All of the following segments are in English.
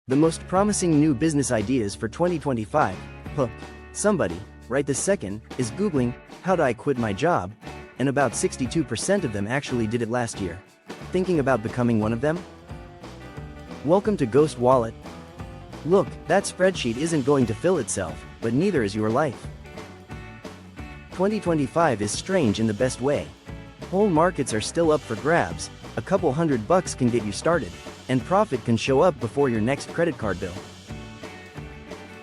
The most promising new business ideas for 2025. Somebody, right this second, is Googling, how do I quit my job? And about 62% of them actually did it last year. Thinking about becoming one of them? Welcome to Ghost Wallet. Look, that spreadsheet isn't going to fill itself, but neither is your life. 2025 is strange in the best way. Whole markets are still up for grabs, a couple $100 can get you started, and profit can show up before your next credit card bill.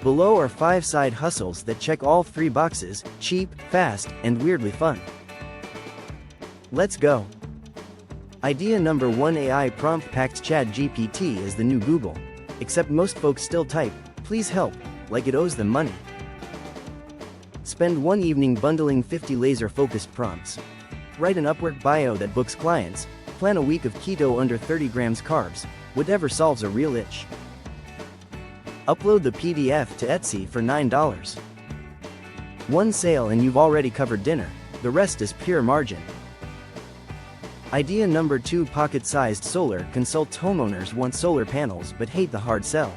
Below are 5 side hustles that check all 3 boxes: cheap, fast, and weirdly fun. Let's go. Idea number 1: AI prompt packed ChatGPT is the new Google. Except most folks still type, "Please help," like it owes them money. Spend one evening bundling 50 laser-focused prompts. Write an Upwork bio that books clients, plan a week of keto under 30 grams carbs, whatever solves a real itch. Upload the PDF to Etsy for $9. One sale and you've already covered dinner, the rest is pure margin. Idea number 2: pocket-sized solar. Consults homeowners want solar panels but hate the hard sell.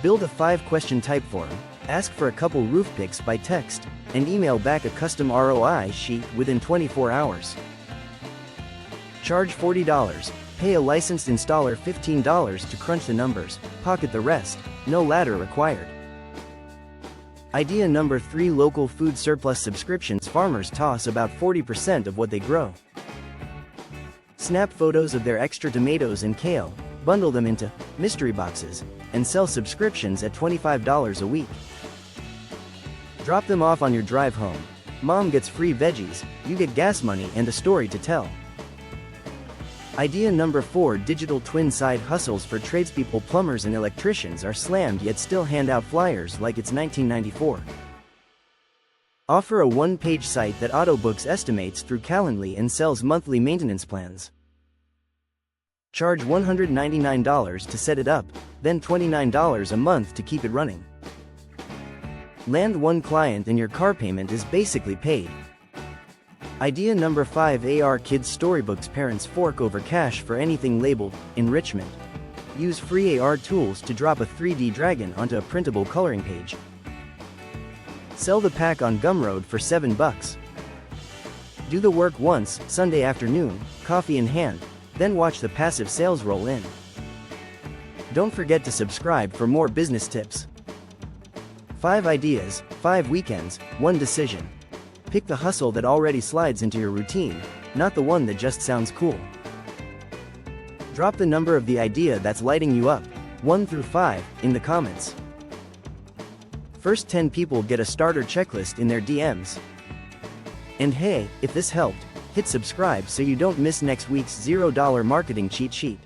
Build a 5-question type form, ask for a couple roof pics by text, and email back a custom ROI sheet within 24 hours. Charge $40, pay a licensed installer $15 to crunch the numbers, pocket the rest, no ladder required. Idea number 3: local food surplus subscriptions. Farmers toss about 40% of what they grow. Snap photos of their extra tomatoes and kale, bundle them into mystery boxes, and sell subscriptions at $25 a week. Drop them off on your drive home. Mom gets free veggies, you get gas money and a story to tell. Idea number 4: digital twin side hustles for tradespeople. Plumbers and electricians are slammed yet still hand out flyers like it's 1994. Offer a 1-page site that autobooks estimates through Calendly and sells monthly maintenance plans. Charge $199 to set it up, then $29 a month to keep it running. Land one client and your car payment is basically paid. Idea number 5: AR kids storybooks. Parents fork over cash for anything labeled enrichment. Use free AR tools to drop a 3D dragon onto a printable coloring page. Sell the pack on Gumroad for $7. Do the work once, Sunday afternoon, coffee in hand, then watch the passive sales roll in. Don't forget to subscribe for more business tips. 5 ideas, 5 weekends, 1 decision. Pick the hustle that already slides into your routine, not the one that just sounds cool. Drop the number of the idea that's lighting you up, 1 through 5, in the comments. First 10 people get a starter checklist in their DMs. And hey, if this helped, hit subscribe so you don't miss next week's $0 marketing cheat sheet.